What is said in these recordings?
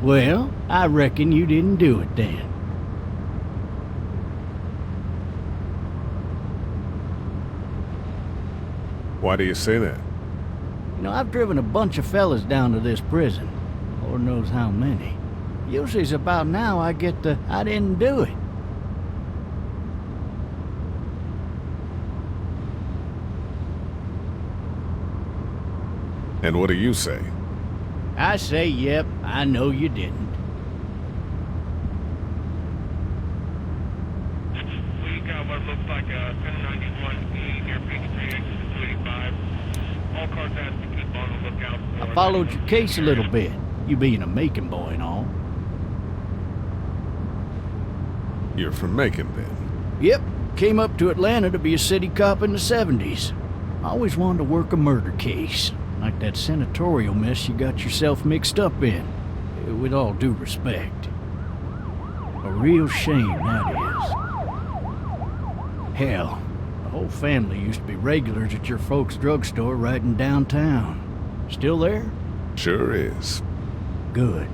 Well, I reckon you didn't do it then. Why do you say that? You know, I've driven a bunch of fellas down to this prison. Lord knows how many. Usually it's about now I get the, I didn't do it. And what do you say? I say, yep, I know you didn't. We got what looks like a 1091E near Peachtree, exit 285. All cars have to keep on the lookout for... I followed your case a little bit, you being a Macon boy and all. You're from Macon, then? Yep, came up to Atlanta to be a city cop in the 70s. I always wanted to work a murder case, like that senatorial mess you got yourself mixed up in. With all due respect. A real shame, that is. Hell, the whole family used to be regulars at your folks' drugstore right in downtown. Still there? Sure is. Good.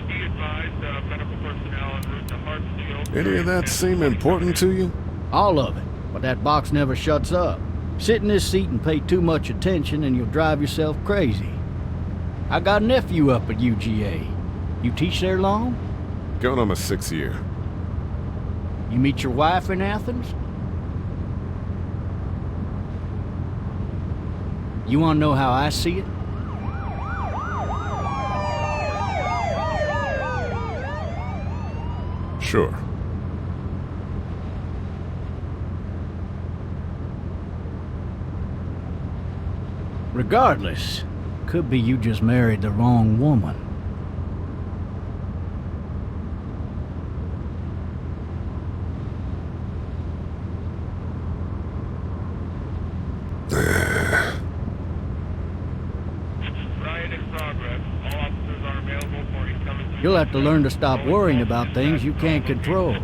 Be advised, medical personnel en route to Hartsfield. Any of that seem important to you? All of it, but that box never shuts up. Sit in this seat and pay too much attention and you'll drive yourself crazy. I got a nephew up at UGA. You teach there long? Going on my 6th year. You meet your wife in Athens? You want to know how I see it? Sure. Regardless, could be you just married the wrong woman. Riot in progress. All officers are available for incoming... You'll have to learn to stop worrying about things you can't control.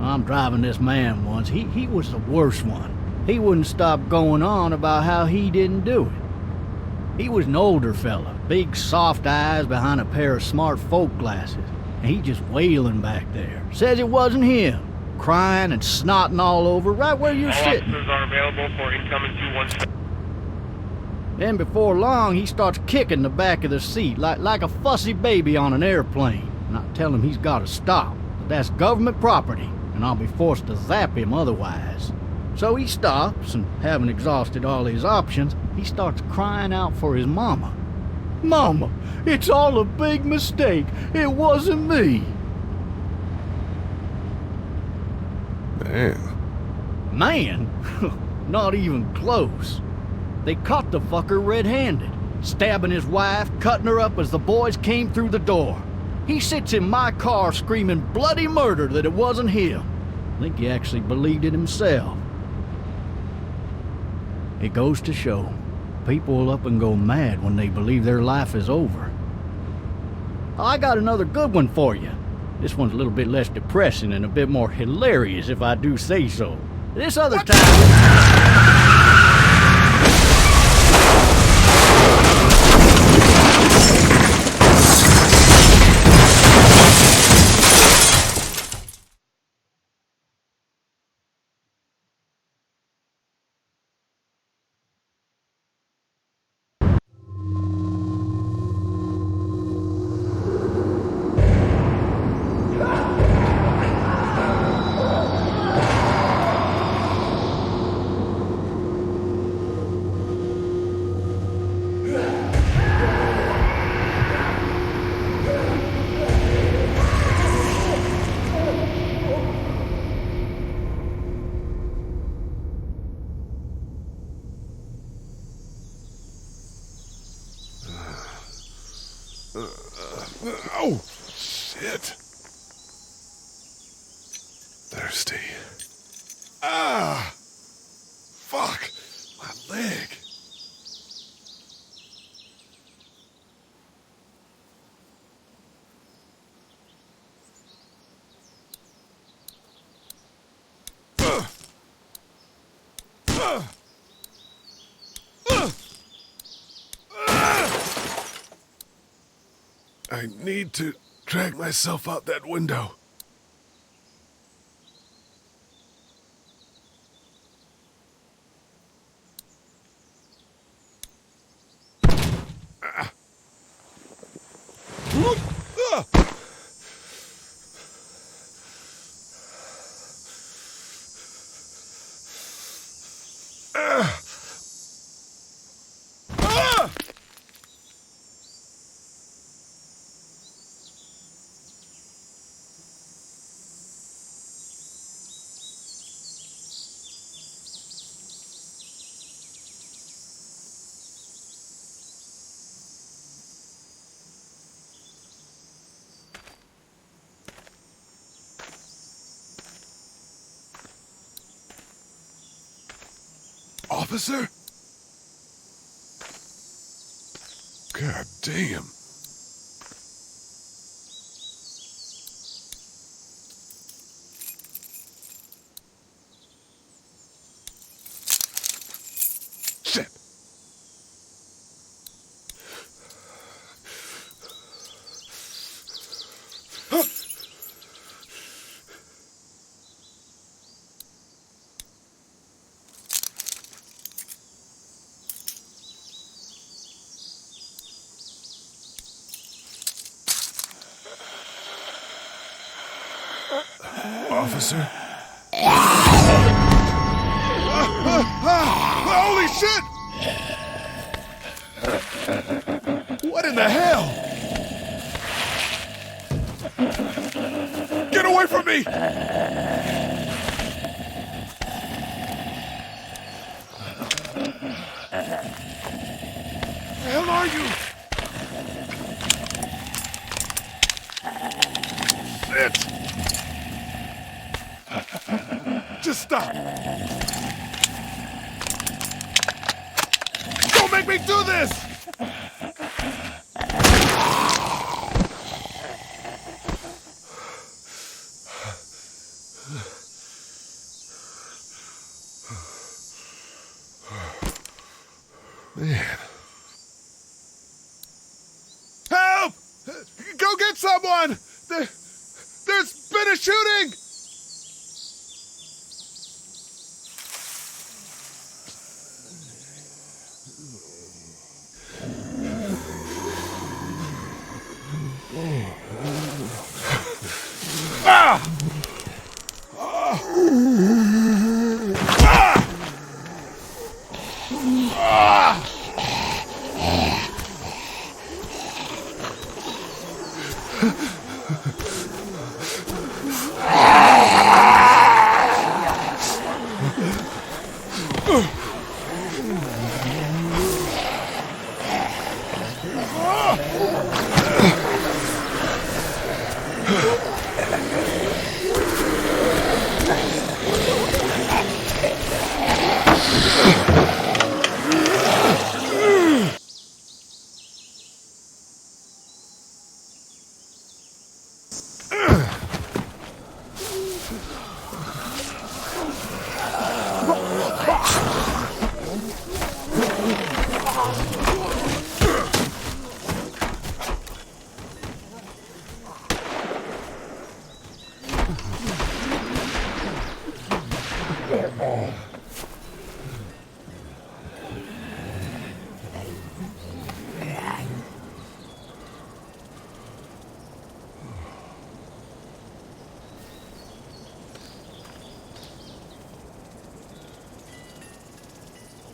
I'm driving this man once. He was the worst one. He wouldn't stop going on about how he didn't do it. He was an older fella, big soft eyes behind a pair of smart folk glasses. And he just wailing back there. Says it wasn't him. Crying and snotting all over right where you're All sitting. officers are available for incoming 217. Then before long, he starts kicking the back of the seat like a fussy baby on an airplane. And I tell him he's got to stop. That's government property, and I'll be forced to zap him otherwise. So he stops, and having exhausted all his options, he starts crying out for his mama. Mama, it's all a big mistake. It wasn't me. Man. Man? Not even close. They caught the fucker red-handed, stabbing his wife, cutting her up as the boys came through the door. He sits in my car screaming bloody murder that it wasn't him. I think he actually believed it himself. It goes to show, people will up and go mad when they believe their life is over. I got another good one for you. This one's a little bit less depressing and a bit more hilarious if I do say so. This other time... Oh, shit. Thirsty. Ah! Fuck! My leg. I need to drag myself out that window. Officer? God damn. Shit. Officer? Holy shit! What in the hell? Get away from me! Where the hell are you? Shit! Just stop! Don't make me do this! Man. Help! Go get someone! There's been a shooting!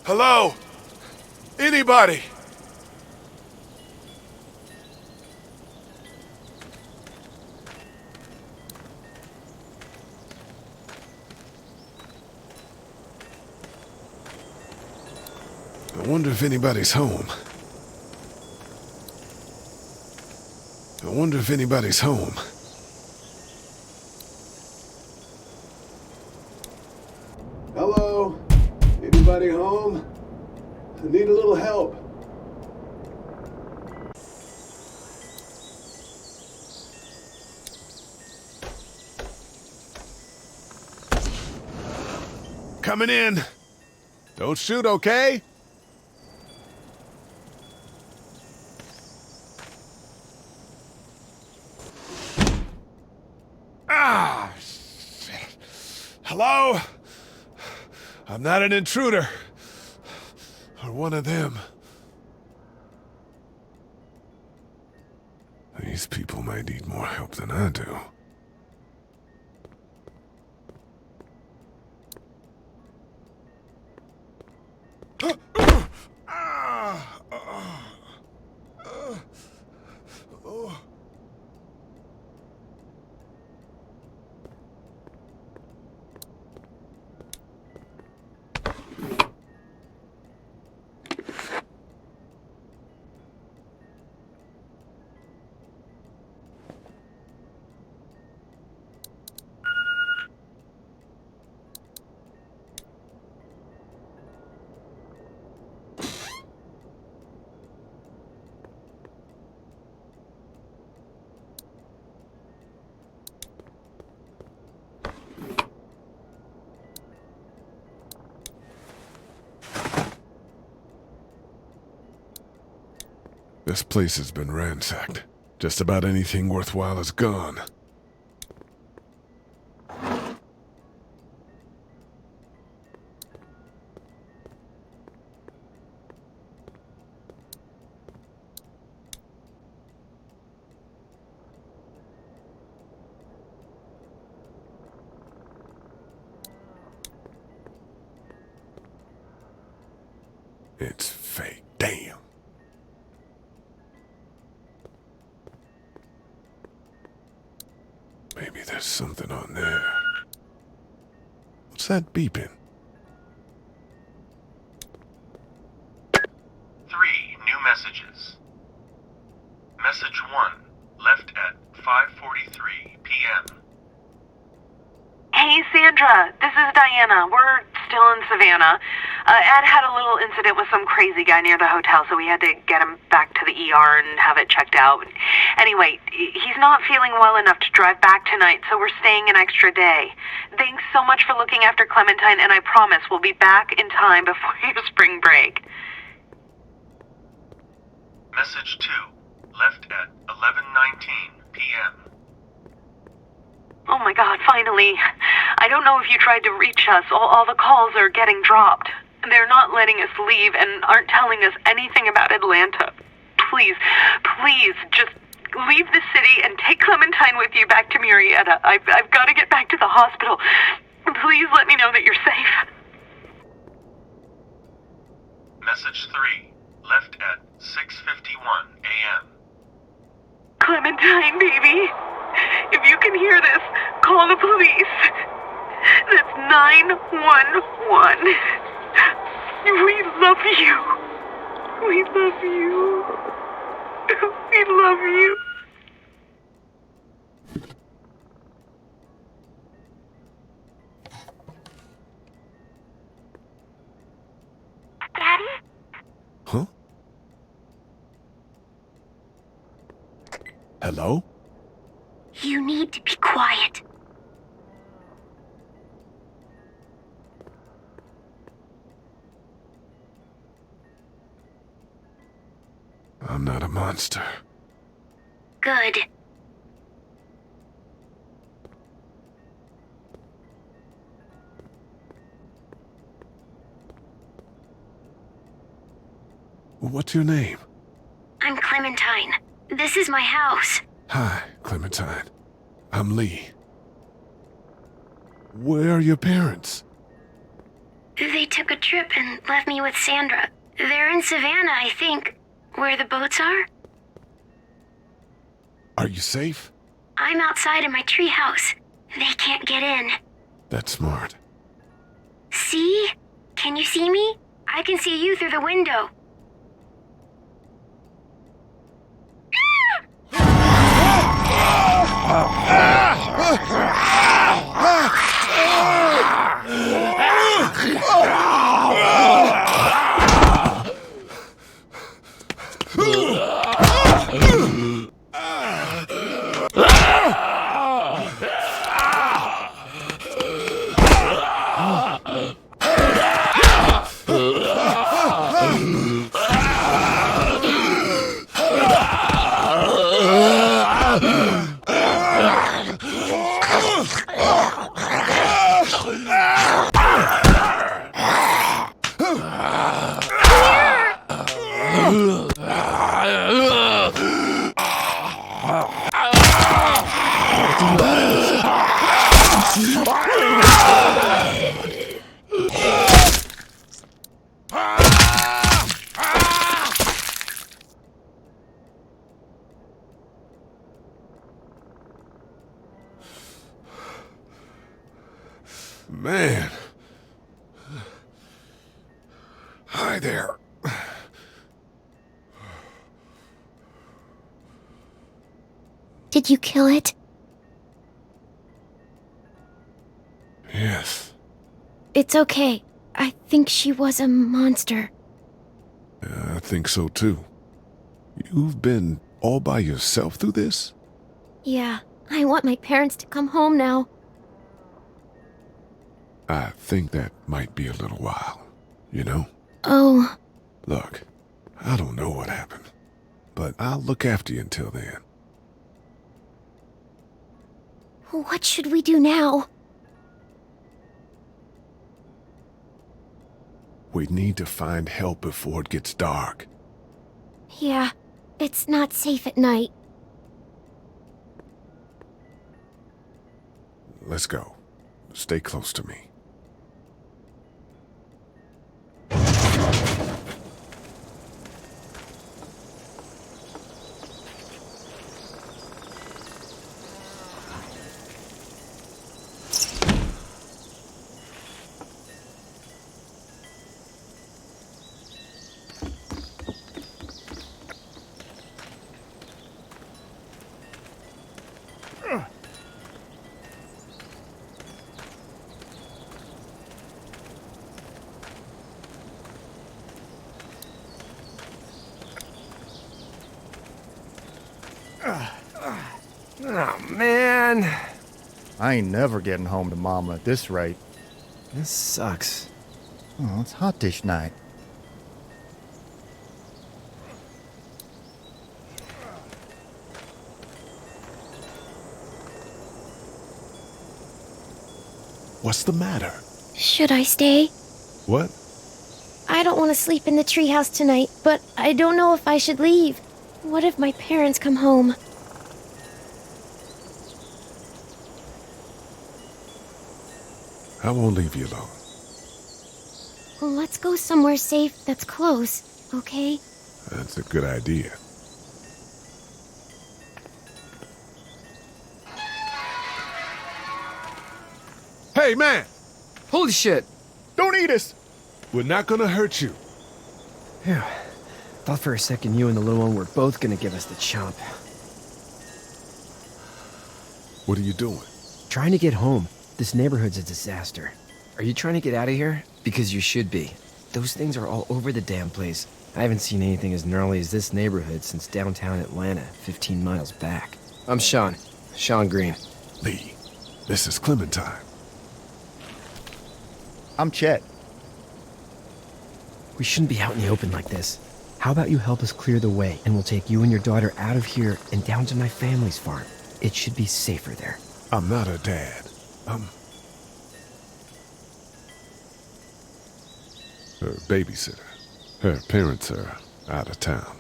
Hello? Anybody? I wonder if anybody's home. I wonder if anybody's home. Hello? Anybody home? I need a little help. Coming in. Don't shoot, okay? Ah, shit. Hello? I'm not an intruder. Or one of them. These people might need more help than I do. This place has been ransacked. Just about anything worthwhile is gone. It's fake. Damn. Maybe there's something on there. What's that beeping? 3 new messages. Message 1, left at 5:43 p.m. Hey, Sandra, this is Diana. We're still in Savannah. Ed had a little incident with some crazy guy near the hotel, so we had to get him back to the ER and have it checked out. Anyway, he's not feeling well enough to drive back tonight, so we're staying an extra day. Thanks so much for looking after Clementine, and I promise we'll be back in time before your spring break. Message 2, left at 11:19 p.m. Oh my God, finally. I don't know if you tried to reach us. All the calls are getting dropped. They're not letting us leave and aren't telling us anything about Atlanta. Please, just leave the city and take Clementine with you back to Murrieta. I've got to get back to the hospital. Please let me know that you're safe. Message 3, left at 6:51 a.m. Clementine, baby. If you can hear this, call the police. That's 911. We love you. We love you. We love you. Daddy? Huh? Hello? You need to be quiet. I'm not a monster. Good. What's your name? I'm Clementine. This is my house. Hi, Clementine. I'm Lee. Where are your parents? They took a trip and left me with Sandra. They're in Savannah, I think. Where the boats are? Are you safe? I'm outside in my treehouse. They can't get in. That's smart. See? Can you see me? I can see you through the window. Man. Hi there. Did you kill it? Yes. It's okay. I think she was a monster. I think so too. You've been all by yourself through this? Yeah, I want my parents to come home now. I think that might be a little while, you know? Oh, Look, I don't know what happened, but I'll look after you until then. what should we do now? We need to find help before it gets dark. Yeah, it's not safe at night. Let's go. Stay close to me. Oh, man. I ain't never getting home to Mama at this rate. This sucks. Oh, it's hot dish night. What's the matter? Should I stay? What? I don't want to sleep in the treehouse tonight, but I don't know if I should leave. What if my parents come home? I won't leave you alone. Let's go somewhere safe that's close, okay? That's a good idea. Hey, man! Holy shit. Don't eat us! We're not gonna hurt you. Phew. Thought for a second you and the little one were both gonna give us the chomp. What are you doing? Trying to get home. This neighborhood's a disaster. Are you trying to get out of here? Because you should be. Those things are all over the damn place. I haven't seen anything as gnarly as this neighborhood since downtown Atlanta, 15 miles back. I'm Sean. Sean Green. Lee, this is Clementine. I'm Chet. We shouldn't be out in the open like this. How about you help us clear the way, and we'll take you and your daughter out of here and down to my family's farm. It should be safer there. I'm not her dad. I'm her babysitter. Her parents are out of town.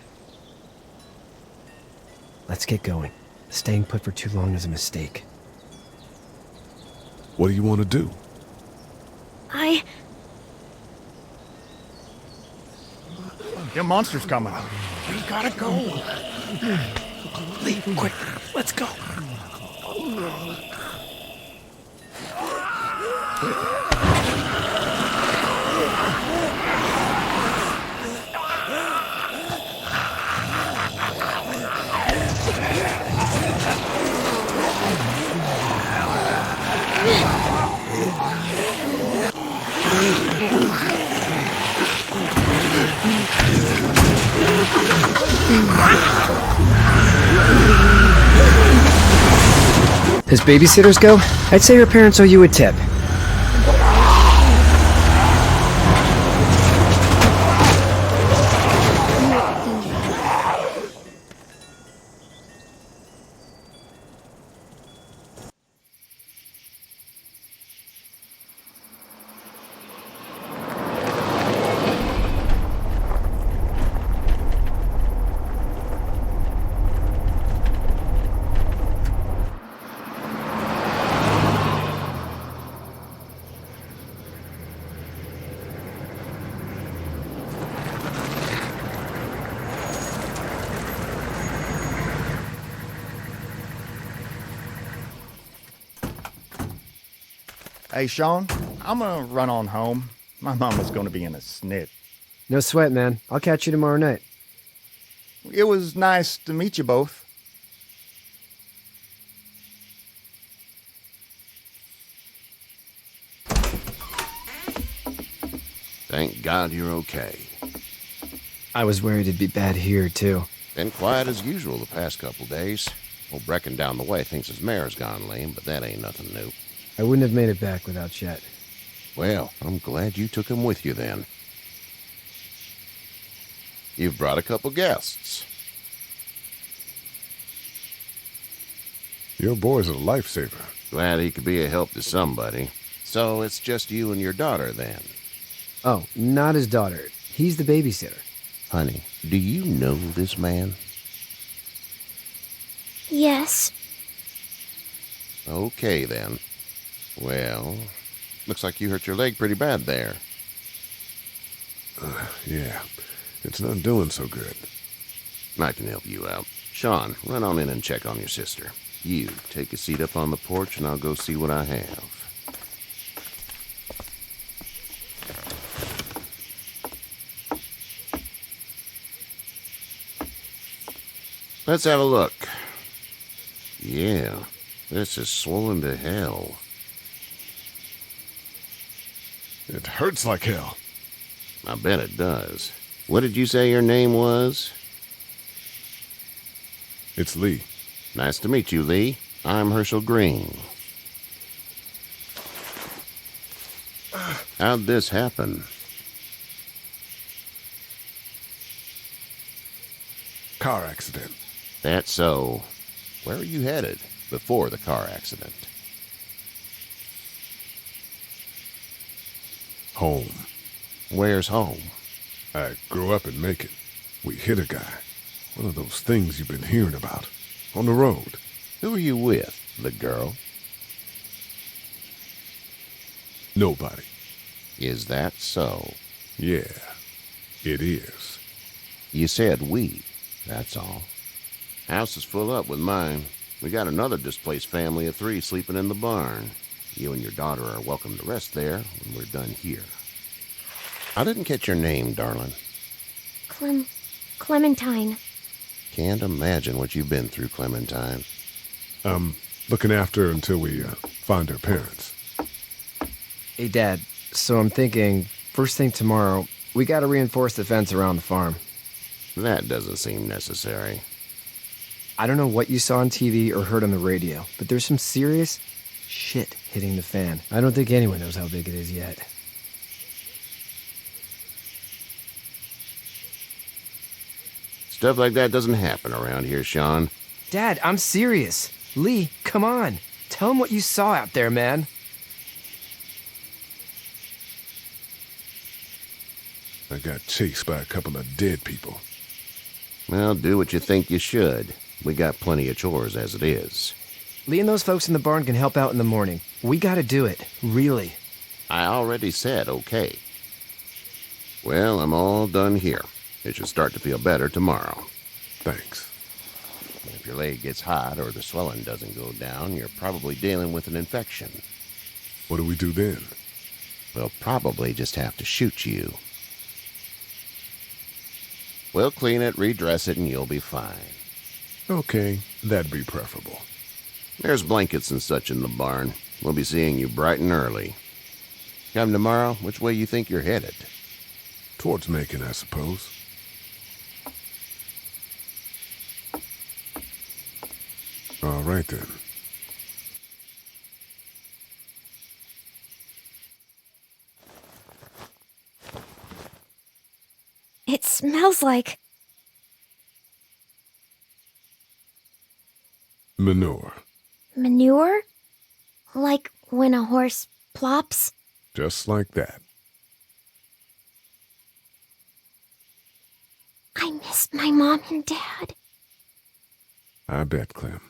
Let's get going. Staying put for too long is a mistake. What do you want to do? Them monster's coming. We gotta go. Lee, quick, let's go. As babysitters go, I'd say your parents owe you a tip. Hey, Sean, I'm gonna run on home. My mama's gonna be in a snit. No sweat, man. I'll catch you tomorrow night. It was nice to meet you both. Thank God you're okay. I was worried it'd be bad here, too. Been quiet as usual the past couple days. Old Brecken down the way thinks his mare's gone lame, but that ain't nothing new. I wouldn't have made it back without Chet. Well, I'm glad you took him with you then. You've brought a couple guests. Your boy's a lifesaver. Glad he could be a help to somebody. So it's just you and your daughter then? Oh, not his daughter. He's the babysitter. Honey, do you know this man? Yes. Okay then. Well, looks like you hurt your leg pretty bad there. Yeah, it's not doing so good. I can help you out. Sean, run on in and check on your sister. You, take a seat up on the porch and I'll go see what I have. Let's have a look. Yeah, this is swollen to hell. It hurts like hell. I bet it does. What did you say your name was? It's Lee. Nice to meet you, Lee. I'm Herschel Green. How'd this happen? Car accident. That's so. Where are you headed before the car accident? Home. Where's home? I grew up in Macon. We hit a guy. One of those things you've been hearing about. On the road. Who are you with? The girl? Nobody. Is that so? Yeah, it is. You said we. That's all. House is full up with mine. We got another displaced family of 3 sleeping in the barn. You and your daughter are welcome to rest there when we're done here. I didn't catch your name, darling. Clementine. Can't imagine what you've been through, Clementine. I'm looking after her until we find her parents. Hey, Dad. So I'm thinking, first thing tomorrow, we gotta reinforce the fence around the farm. That doesn't seem necessary. I don't know what you saw on TV or heard on the radio, but there's some serious shit hitting the fan. I don't think anyone knows how big it is yet. Stuff like that doesn't happen around here, Sean. Dad, I'm serious. Lee, come on. Tell him what you saw out there, man. I got chased by a couple of dead people. Well, do what you think you should. We got plenty of chores as it is. Lee and those folks in the barn can help out in the morning. We gotta do it. Really. I already said okay. Well, I'm all done here. It should start to feel better tomorrow. Thanks. If your leg gets hot or the swelling doesn't go down, you're probably dealing with an infection. What do we do then? We'll probably just have to shoot you. We'll clean it, redress it, and you'll be fine. Okay, that'd be preferable. There's blankets and such in the barn. We'll be seeing you bright and early. Come tomorrow, which way you think you're headed? Towards Macon, I suppose. All right, then. It smells like... Manure. manure? Like when a horse plops? Just like that. I miss my mom and dad. I bet, Clem.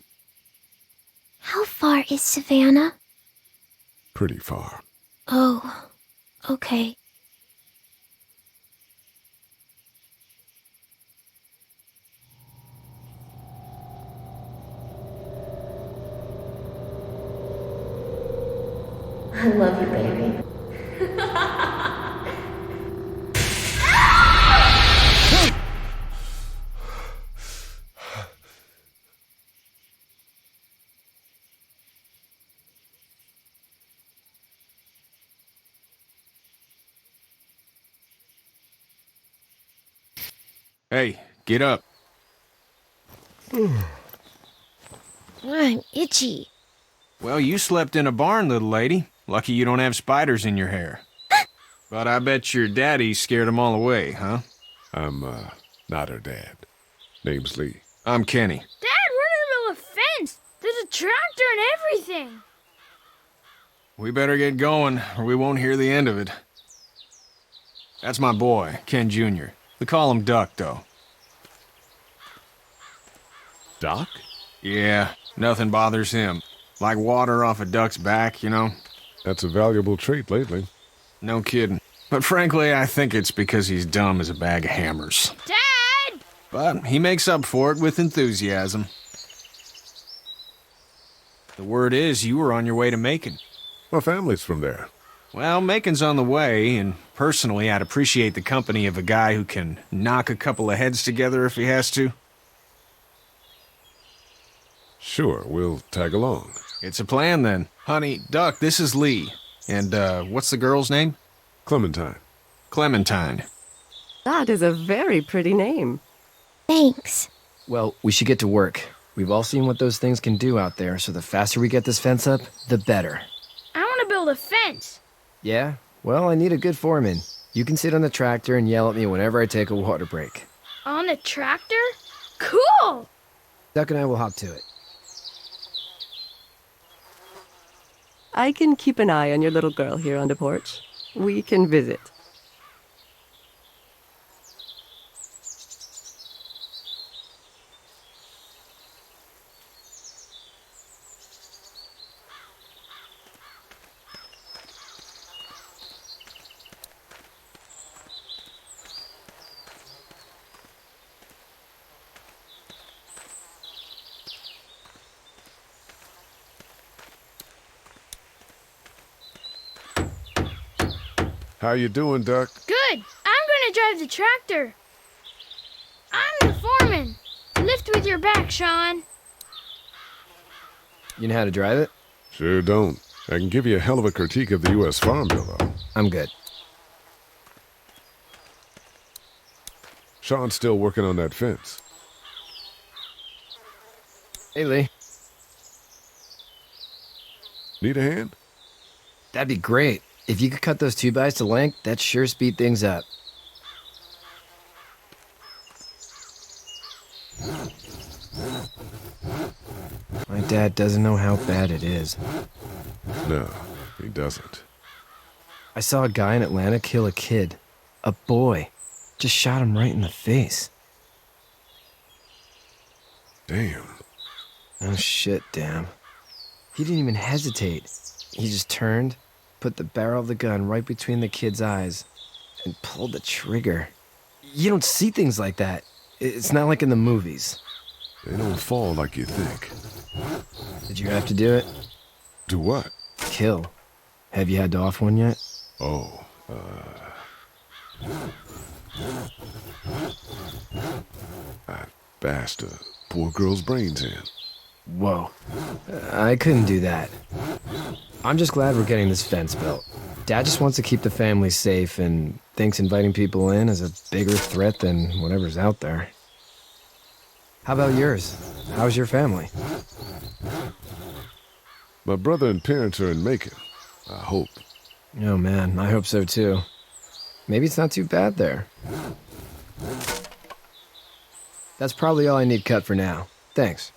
How far is Savannah? Pretty far. Oh, okay. I love you, baby. Hey, get up. I'm itchy. Well, you slept in a barn, little lady. Lucky you don't have spiders in your hair. But I bet your daddy scared them all away, huh? I'm, not her dad. Name's Lee. I'm Kenny. Dad, we're in the middle of a fence. There's a tractor and everything. We better get going, or we won't hear the end of it. That's my boy, Ken Jr. We call him Duck, though. Doc? Yeah, nothing bothers him. Like water off a duck's back, you know? That's a valuable trait lately. No kidding. But frankly, I think it's because he's dumb as a bag of hammers. Dad! But he makes up for it with enthusiasm. The word is you were on your way to Macon. My family's from there. Well, Macon's on the way, and personally, I'd appreciate the company of a guy who can knock a couple of heads together if he has to. Sure, we'll tag along. It's a plan, then. Honey, Duck, this is Lee. And, what's the girl's name? Clementine. Clementine. That is a very pretty name. Thanks. Well, we should get to work. We've all seen what those things can do out there, so the faster we get this fence up, the better. I want to build a fence. Yeah? Well, I need a good foreman. You can sit on the tractor and yell at me whenever I take a water break. On the tractor? Cool! Duck and I will hop to it. I can keep an eye on your little girl here on the porch. We can visit. How you doing, Duck? Good. I'm gonna drive the tractor. I'm the foreman. Lift with your back, Sean. You know how to drive it? Sure don't. I can give you a hell of a critique of the U.S. Farm Bill, though. I'm good. Sean's still working on that fence. Hey, Lee. Need a hand? That'd be great. If you could cut those 2x to length, that'd sure speed things up. My dad doesn't know how bad it is. No, he doesn't. I saw a guy in Atlanta kill a kid. A boy. Just shot him right in the face. Damn. Oh shit, damn. He didn't even hesitate. He just turned, put the barrel of the gun right between the kid's eyes, and pulled the trigger. You don't see things like that. It's not like in the movies. They don't fall like you think. Did you have to do it? Do what? Kill. Have you had to off one yet? Oh, I bashed a poor girl's brains in. Whoa. I couldn't do that. I'm just glad we're getting this fence built. Dad just wants to keep the family safe and thinks inviting people in is a bigger threat than whatever's out there. How about yours? How's your family? My brother and parents are in Macon. I hope. Oh man, I hope so too. Maybe it's not too bad there. That's probably all I need cut for now. Thanks.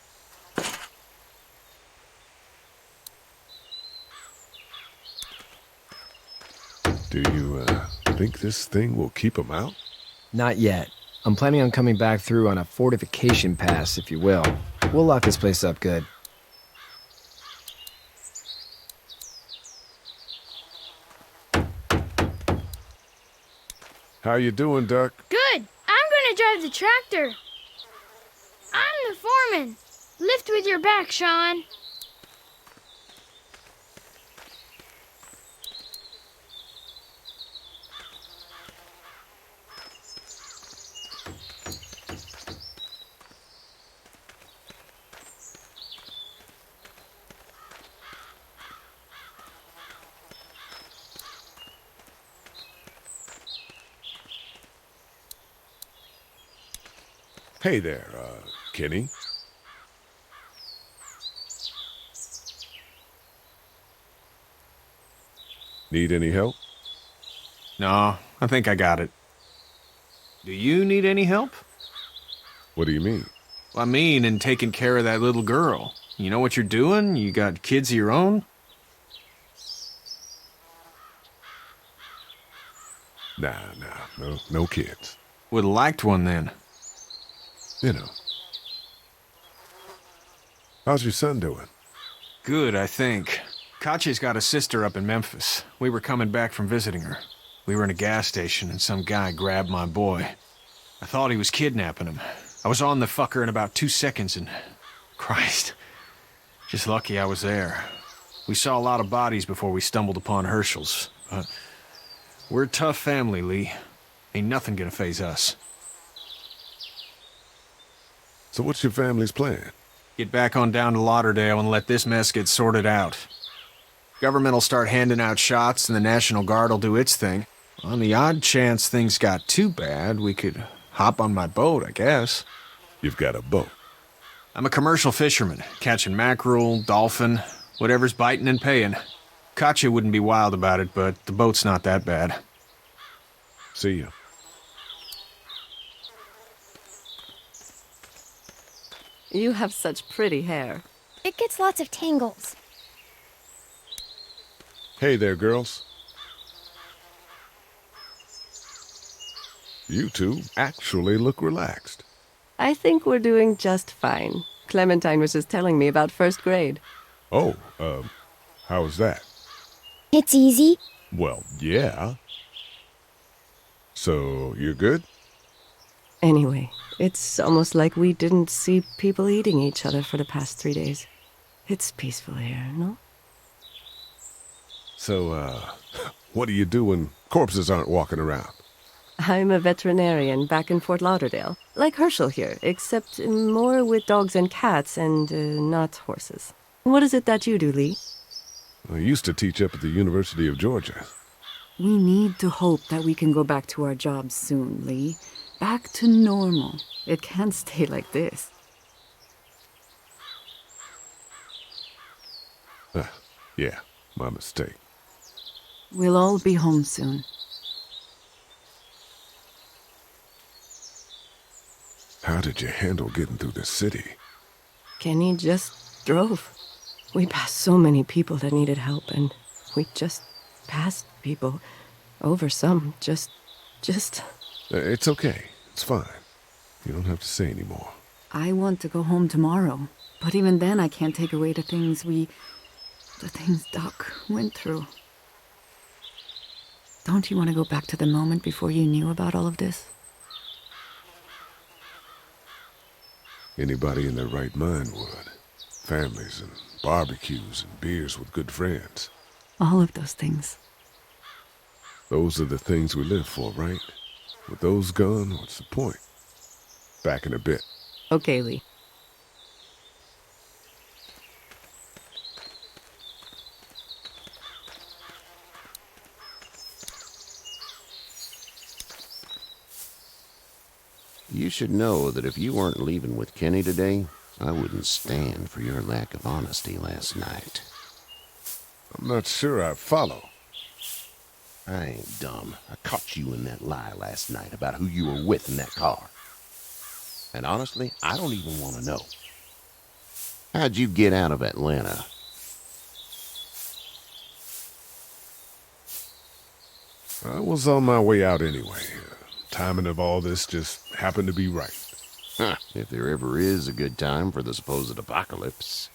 Do you, think this thing will keep them out? Not yet. I'm planning on coming back through on a fortification pass, if you will. We'll lock this place up good. How you doing, Duck? Good. I'm gonna drive the tractor. I'm the foreman. Lift with your back, Sean. Hey there, Kenny. Need any help? No, I think I got it. Do you need any help? What do you mean? Well, I mean, in taking care of that little girl. You know what you're doing? You got kids of your own? Nah, no kids. Would've liked one then. You know. How's your son doing? Good, I think. Katya's got a sister up in Memphis. We were coming back from visiting her. We were in a gas station and some guy grabbed my boy. I thought he was kidnapping him. I was on the fucker in about 2 seconds and... Christ. Just lucky I was there. We saw a lot of bodies before we stumbled upon Herschel's. But we're a tough family, Lee. Ain't nothing gonna faze us. So what's your family's plan? Get back on down to Lauderdale and let this mess get sorted out. Government will start handing out shots and the National Guard will do its thing. On the odd chance things got too bad, we could hop on my boat, I guess. You've got a boat? I'm a commercial fisherman, catching mackerel, dolphin, whatever's biting and paying. Katya wouldn't be wild about it, but the boat's not that bad. See ya. You have such pretty hair. It gets lots of tangles. Hey there, girls. You two actually look relaxed. I think we're doing just fine. Clementine was just telling me about first grade. Oh, how's that? It's easy. Well, yeah. So, you're good? Anyway, it's almost like we didn't see people eating each other for the past 3 days. It's peaceful here, no? So, what do you do when corpses aren't walking around? I'm a veterinarian back in Fort Lauderdale. Like Herschel here, except more with dogs and cats and not horses. What is it that you do, Lee? I used to teach up at the University of Georgia. We need to hope that we can go back to our jobs soon, Lee. Back to normal. It can't stay like this. Yeah, my mistake. We'll all be home soon. How did you handle getting through the city? Kenny just drove. We passed so many people that needed help, and we just passed people. Over some, just... It's okay. It's fine. You don't have to say any more. I want to go home tomorrow, but even then I can't take away the things Doc went through. Don't you want to go back to the moment before you knew about all of this? Anybody in their right mind would. Families and barbecues and beers with good friends. All of those things. Those are the things we live for, right? With those gone, what's the point? Back in a bit. Okay, Lee. You should know that if you weren't leaving with Kenny today, I wouldn't stand for your lack of honesty last night. I'm not sure I follow. I ain't dumb. I caught you in that lie last night about who you were with in that car. And honestly, I don't even want to know. How'd you get out of Atlanta? I was on my way out anyway. Timing of all this just happened to be right. Huh, if there ever is a good time for the supposed apocalypse.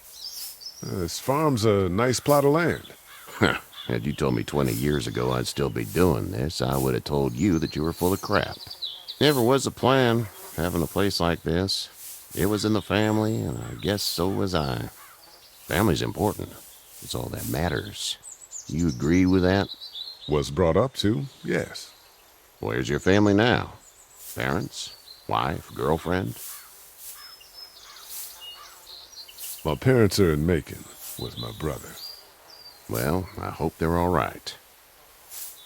This farm's a nice plot of land. Huh, had you told me 20 years ago I'd still be doing this, I would have told you that you were full of crap. Never was a plan, having a place like this. It was in the family, and I guess so was I. Family's important. It's all that matters. You agree with that? Was brought up to, yes. Where's your family now? Parents? Wife? Girlfriend? My parents are in Macon with my brother. Well, I hope they're all right.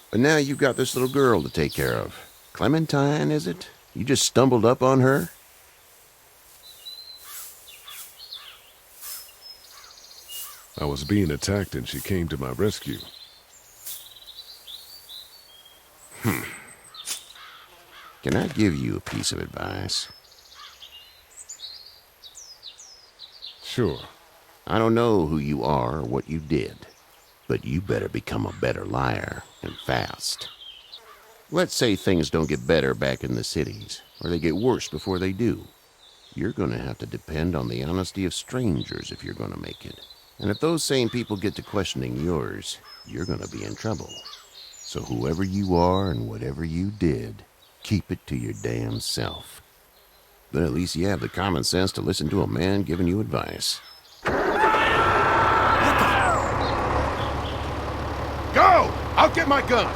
But now you've got this little girl to take care of. Clementine, is it? You just stumbled up on her? I was being attacked and she came to my rescue. Can I give you a piece of advice? Sure. I don't know who you are or what you did, but you better become a better liar, and fast. Let's say things don't get better back in the cities, or they get worse before they do. You're gonna have to depend on the honesty of strangers if you're gonna make it. And if those same people get to questioning yours, you're gonna be in trouble. So whoever you are and whatever you did, keep it to your damn self. But at least you have the common sense to listen to a man giving you advice. Go! I'll get my gun!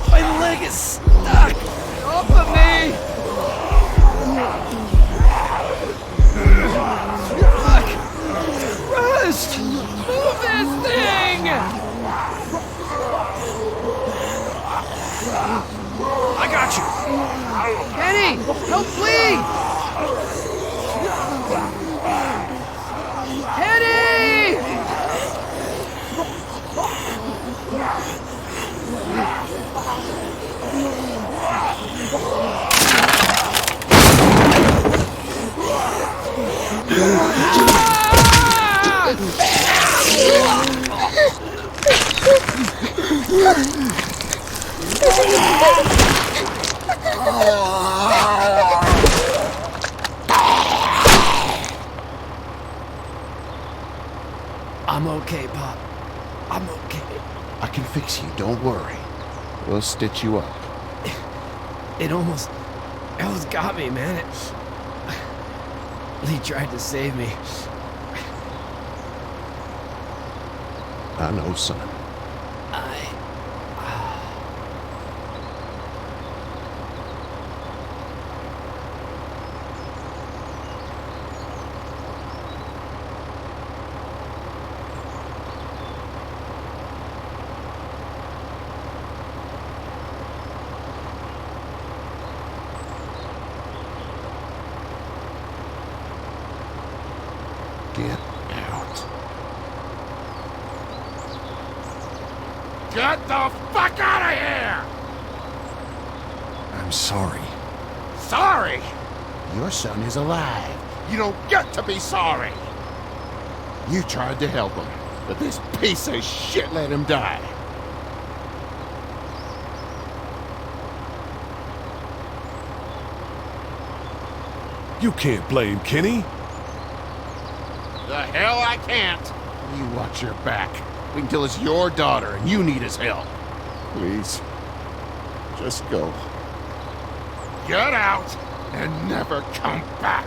My leg is stuck! Off of me! Fuck! Rust! Move this thing! I got you! Kenny! Help, please! Kenny! I'm okay, Pop. I'm okay. I can fix you, don't worry. We'll stitch you up. It almost got me, man. Lee tried to save me. I know, son. Get out. Get the fuck out of here! I'm sorry. Sorry? Your son is alive. You don't get to be sorry. You tried to help him, but this piece of shit let him die. You can't blame Kenny. The hell I can't. You watch your back. Wait until it's your daughter and you need his help. Please, just go. Get out and never come back.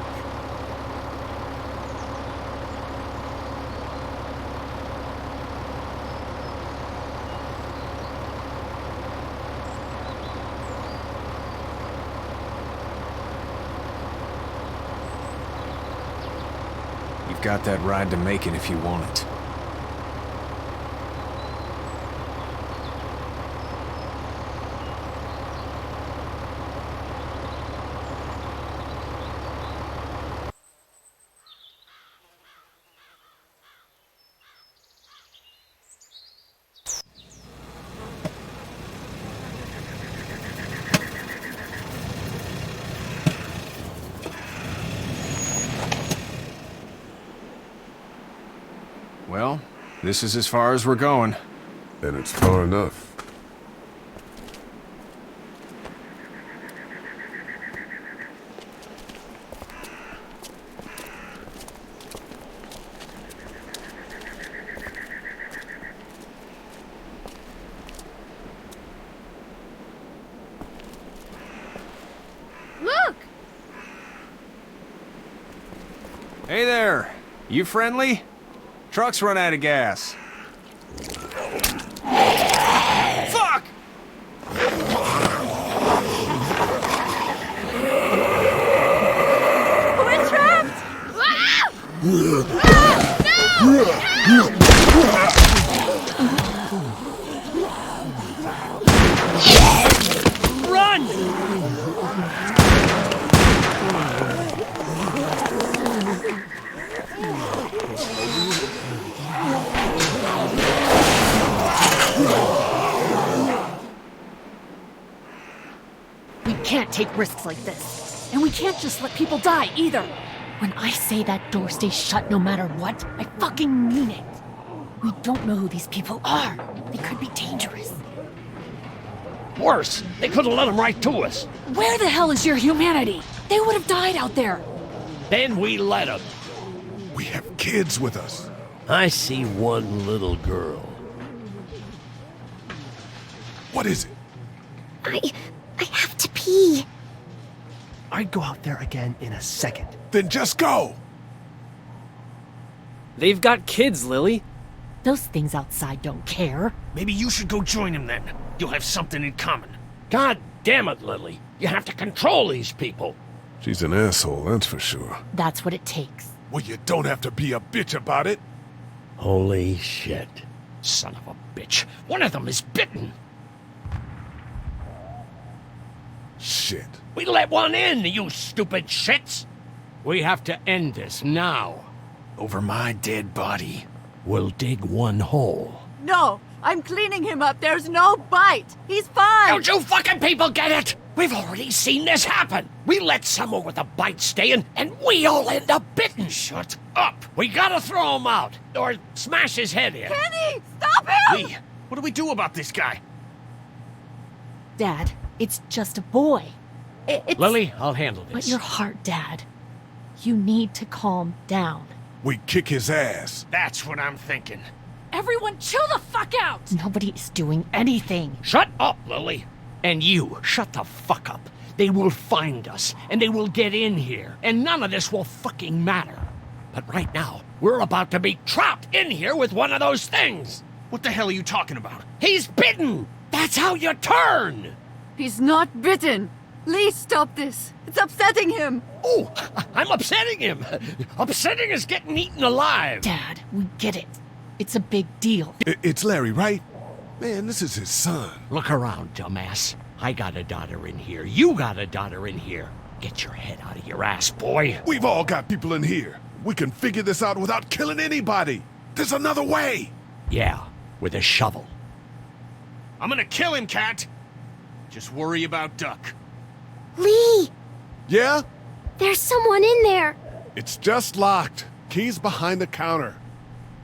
You've got that ride to Macon if you want it. Well, this is as far as we're going. And it's far enough. Look! Hey there! You friendly? Truck's run out of gas. Fuck! Run! We can't take risks like this. And we can't just let people die, either. When I say that door stays shut no matter what, I fucking mean it. We don't know who these people are. They could be dangerous. Worse, they could have let them right to us. Where the hell is your humanity? They would have died out there. Then we let them. We have kids with us. I see one little girl. What is it? I have to pee. I'd go out there again in a second. Then just go. They've got kids, Lily. Those things outside don't care. Maybe you should go join them then. You'll have something in common. God damn it, Lily. You have to control these people. She's an asshole, that's for sure. That's what it takes. Well, you don't have to be a bitch about it. Holy shit. Son of a bitch. One of them is bitten. Shit. We let one in, you stupid shits. We have to end this now. Over my dead body. We'll dig one hole. No, I'm cleaning him up. There's no bite. He's fine. Don't you fucking people get it? We've already seen this happen. We let someone with a bite stay in, and we all end up bitten. Shut up. We gotta throw him out, or smash his head in. Kenny, stop him! Lee, what do we do about this guy? Dad, it's just a boy. It's... Lily, I'll handle this. But your heart, Dad. You need to calm down. We kick his ass. That's what I'm thinking. Everyone chill the fuck out! Nobody is doing anything. Shut up, Lily. And you, shut the fuck up. They will find us, and they will get in here, and none of this will fucking matter. But right now, we're about to be trapped in here with one of those things. What the hell are you talking about? He's bitten! That's how you turn! He's not bitten. Lee, stop this. It's upsetting him. Oh, I'm upsetting him. Upsetting is getting eaten alive. Dad, we get it. It's a big deal. It's Larry, right? Man, this is his son. Look around, dumbass. I got a daughter in here. You got a daughter in here. Get your head out of your ass, boy. We've all got people in here. We can figure this out without killing anybody. There's another way. Yeah, with a shovel. I'm gonna kill him, Cat. Just worry about Duck. Lee! Yeah? There's someone in there. It's just locked. Key's behind the counter.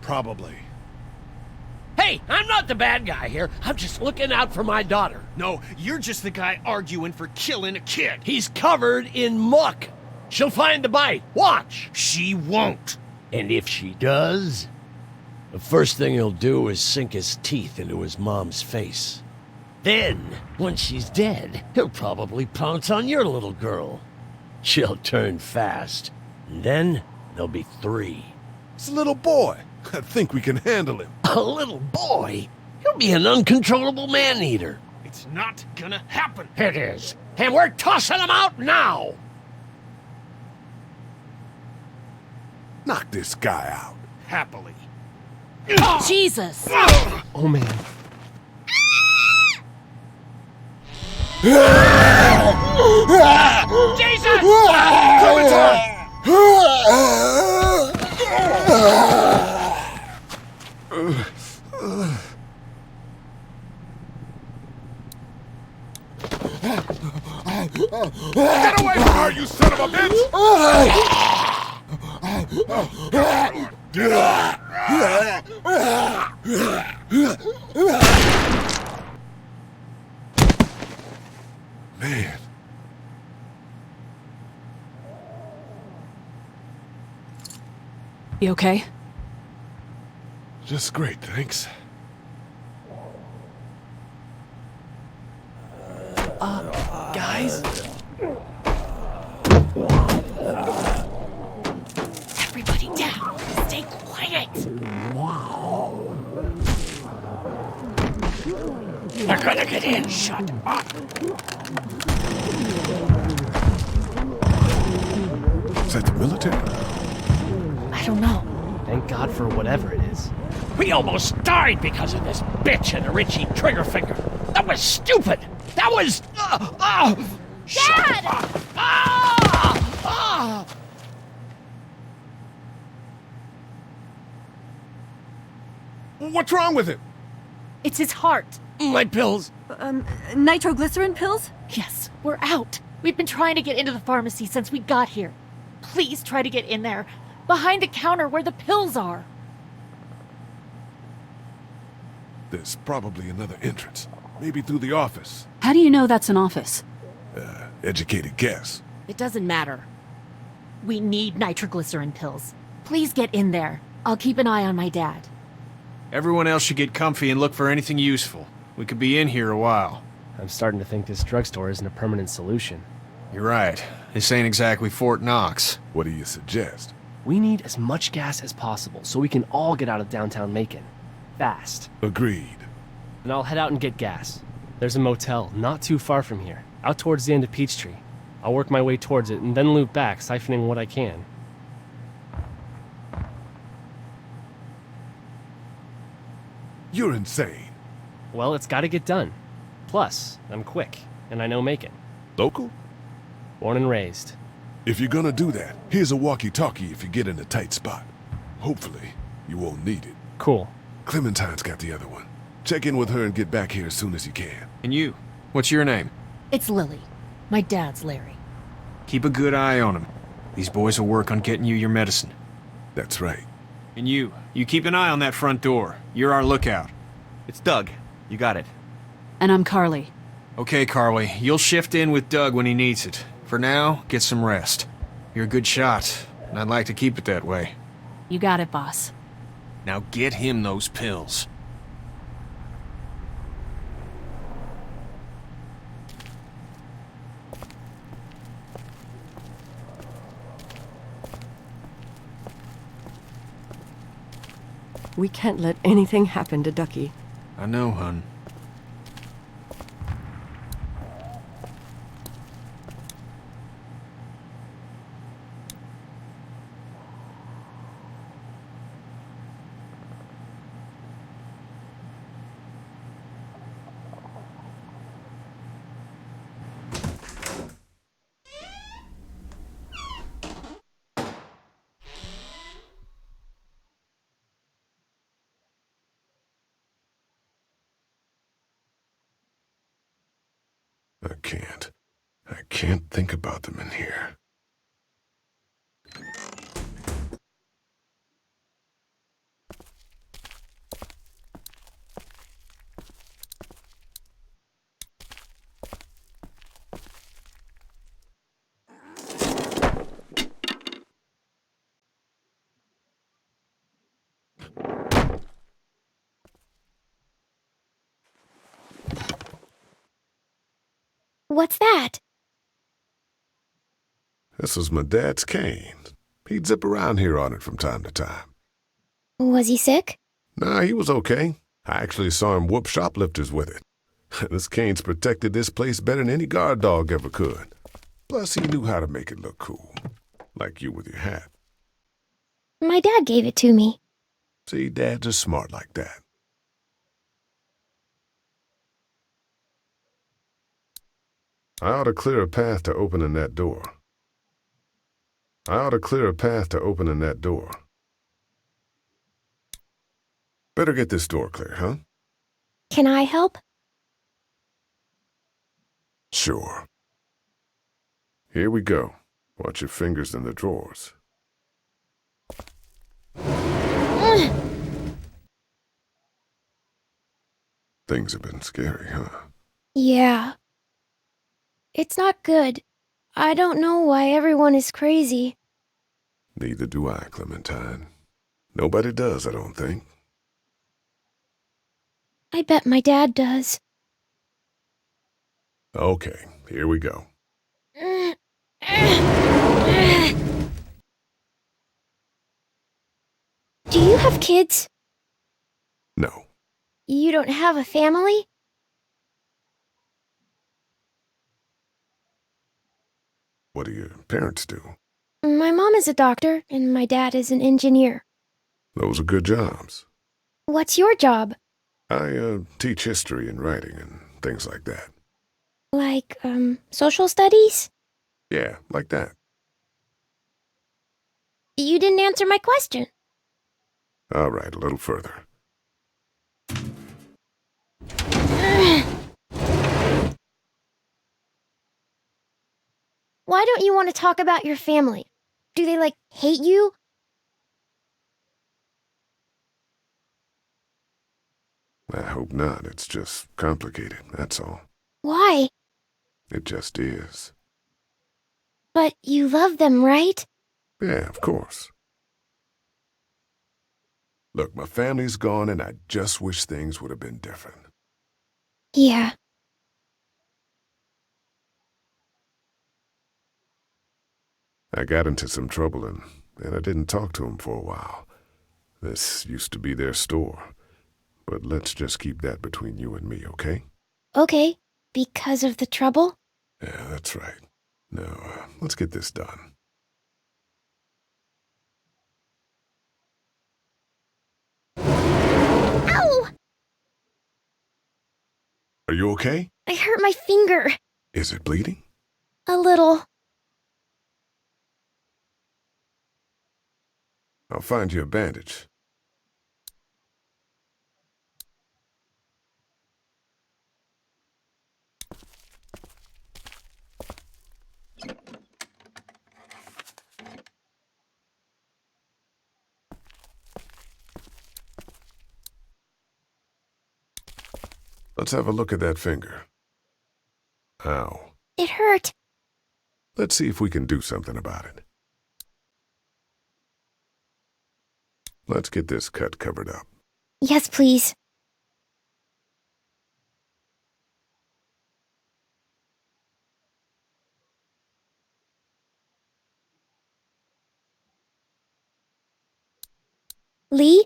Probably. Hey, I'm not the bad guy here. I'm just looking out for my daughter. No, you're just the guy arguing for killing a kid. He's covered in muck. She'll find the bite. Watch. She won't. And if she does, the first thing he'll do is sink his teeth into his mom's face. Then, when she's dead, he'll probably pounce on your little girl. She'll turn fast. And then, there'll be 3. It's a little boy. I think we can handle him. A little boy? He'll be an uncontrollable man-eater. It's not gonna happen. It is. And we're tossing him out now. Knock this guy out. Happily. Jesus! Oh, man. Jesus! Get away from her, you son of a bitch! Man. You okay? Just great, thanks. Guys? Everybody down. Stay quiet. They're gonna get in. Shut up. Is that the military? I don't know. Thank God for whatever it is. We almost died because of this bitch and her itchy trigger finger. That was stupid. That was... Dad! What's wrong with it? It's his heart. My pills. Nitroglycerin pills? Yes, we're out. We've been trying to get into the pharmacy since we got here. Please try to get in there. Behind the counter where the pills are. There's probably another entrance. Maybe through the office. How do you know that's an office? Educated guess. It doesn't matter. We need nitroglycerin pills. Please get in there. I'll keep an eye on my dad. Everyone else should get comfy and look for anything useful. We could be in here a while. I'm starting to think this drugstore isn't a permanent solution. You're right. This ain't exactly Fort Knox. What do you suggest? We need as much gas as possible so we can all get out of downtown Macon. Fast. Agreed. And I'll head out and get gas. There's a motel not too far from here, out towards the end of Peachtree. I'll work my way towards it and then loop back, siphoning what I can. You're insane. Well, it's gotta get done. Plus, I'm quick, and I know Macon. Local? Born and raised. If you're gonna do that, here's a walkie-talkie if you get in a tight spot. Hopefully, you won't need it. Cool. Clementine's got the other one. Check in with her and get back here as soon as you can. And you? What's your name? It's Lily. My dad's Larry. Keep a good eye on him. These boys will work on getting you your medicine. That's right. And you keep an eye on that front door. You're our lookout. It's Doug. You got it. And I'm Carly. Okay, Carly. You'll shift in with Doug when he needs it. For now, get some rest. You're a good shot, and I'd like to keep it that way. You got it, boss. Now get him those pills. We can't let anything happen to Ducky. I know, hun. I can't think about them in here. What's that? This was my dad's cane. He'd zip around here on it from time to time. Was he sick? Nah, he was okay. I actually saw him whoop shoplifters with it. This cane's protected this place better than any guard dog ever could. Plus, he knew how to make it look cool. Like you with your hat. My dad gave it to me. See, dads are smart like that. I ought to clear a path to opening that door. Better get this door clear, huh? Can I help? Sure. Here we go. Watch your fingers in the drawers. Things have been scary, huh? Yeah. It's not good. I don't know why everyone is crazy. Neither do I, Clementine. Nobody does, I don't think. I bet my dad does. Okay, here we go. Do you have kids? No. You don't have a family? What do your parents do? My mom is a doctor, and my dad is an engineer. Those are good jobs. What's your job? I teach history and writing and things like that. Like, social studies? Yeah, like that. You didn't answer my question. All right, a little further. Why don't you want to talk about your family? Do they, hate you? I hope not. It's just complicated, that's all. Why? It just is. But you love them, right? Yeah, of course. Look, my family's gone, and I just wish things would have been different. Yeah. I got into some trouble, and I didn't talk to them for a while. This used to be their store. But let's just keep that between you and me, okay? Okay. Because of the trouble? Yeah, that's right. Now, let's get this done. Ow! Are you okay? I hurt my finger. Is it bleeding? A little. I'll find you a bandage. Let's have a look at that finger. Ow. It hurt. Let's see if we can do something about it. Let's get this cut covered up. Yes, please. Lee?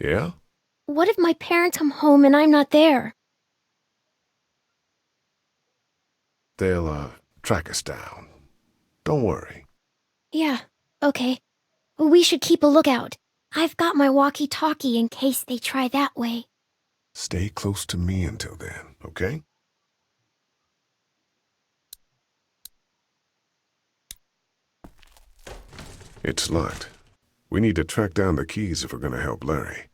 Yeah? What if my parents come home and I'm not there? They'll, track us down. Don't worry. Yeah, okay. We should keep a lookout. I've got my walkie-talkie in case they try that way. Stay close to me until then, okay? It's locked. We need to track down the keys if we're gonna help Larry.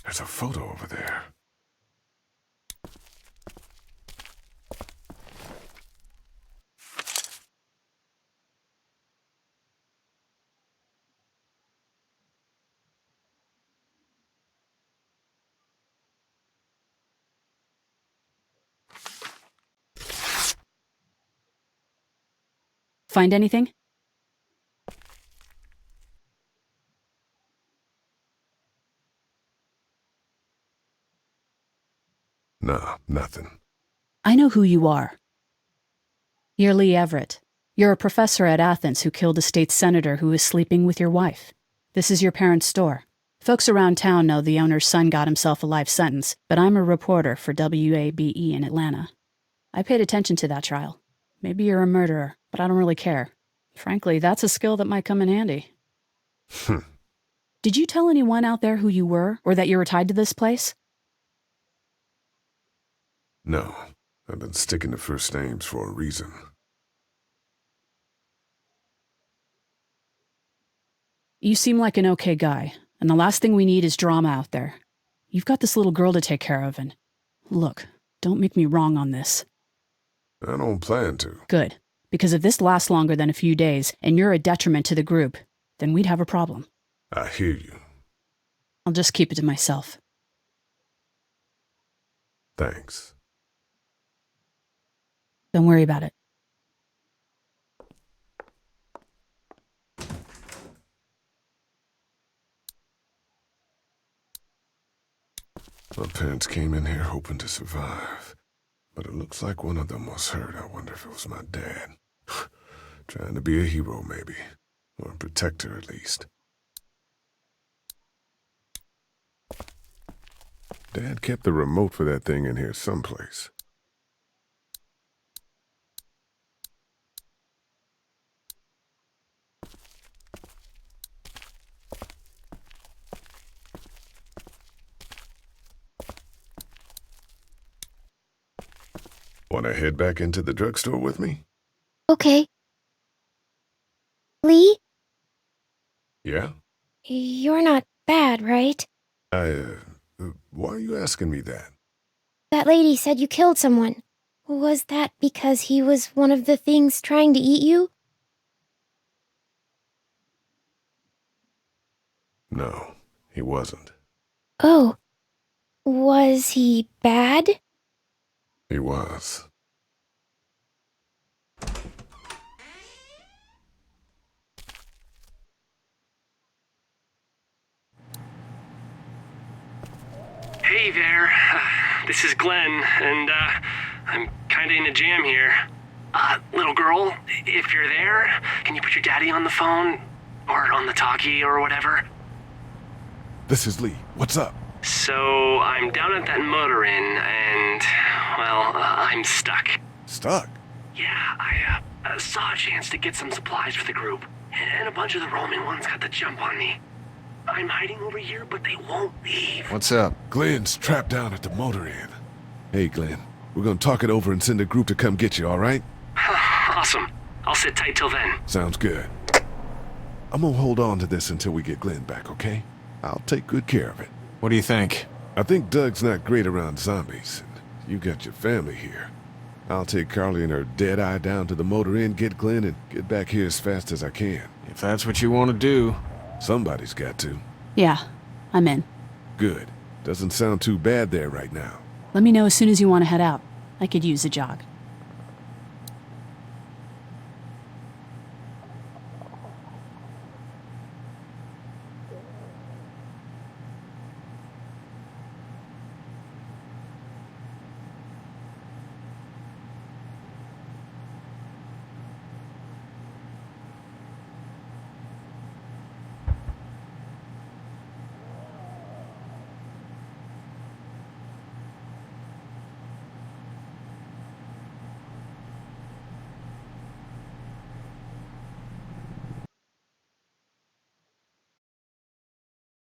There's a photo over there. Find anything? No, nothing. I know who you are. You're Lee Everett. You're a professor at Athens who killed a state senator who was sleeping with your wife. This is your parents' store. Folks around town know the owner's son got himself a life sentence, but I'm a reporter for WABE in Atlanta. I paid attention to that trial. Maybe you're a murderer, but I don't really care. Frankly, that's a skill that might come in handy. Did you tell anyone out there who you were, or that you were tied to this place? No, I've been sticking to first names for a reason. You seem like an okay guy, and the last thing we need is drama out there. You've got this little girl to take care of, and... Look, don't make me wrong on this. I don't plan to. Good, because if this lasts longer than a few days, and you're a detriment to the group, then we'd have a problem. I hear you. I'll just keep it to myself. Thanks. Don't worry about it. My parents came in here hoping to survive, but it looks like one of them was hurt. I wonder if it was my dad. Trying to be a hero, maybe. Or a protector, at least. Dad kept the remote for that thing in here someplace. Want to head back into the drugstore with me? Okay. Lee? Yeah? You're not bad, right? Why are you asking me that? That lady said you killed someone. Was that because he was one of the things trying to eat you? No, he wasn't. Oh. Was he bad? He was. Hey there, this is Glenn, and I'm kinda in a jam here. Little girl, if you're there, can you put your daddy on the phone? Or on the talkie or whatever? This is Lee. What's up? So, I'm down at that motor inn, and, well, I'm stuck. Stuck? Yeah, I saw a chance to get some supplies for the group, and a bunch of the Roman ones got the jump on me. I'm hiding over here, but they won't leave. What's up? Glenn's trapped down at the motor inn. Hey, Glenn, we're gonna talk it over and send a group to come get you, all right? Awesome. I'll sit tight till then. Sounds good. I'm gonna hold on to this until we get Glenn back, okay? I'll take good care of it. What do you think? I think Doug's not great around zombies. You got your family here. I'll take Carly and her dead eye down to the motor inn, get Glenn, and get back here as fast as I can. If that's what you want to do. Somebody's got to. Yeah, I'm in. Good. Doesn't sound too bad there right now. Let me know as soon as you want to head out. I could use a jog.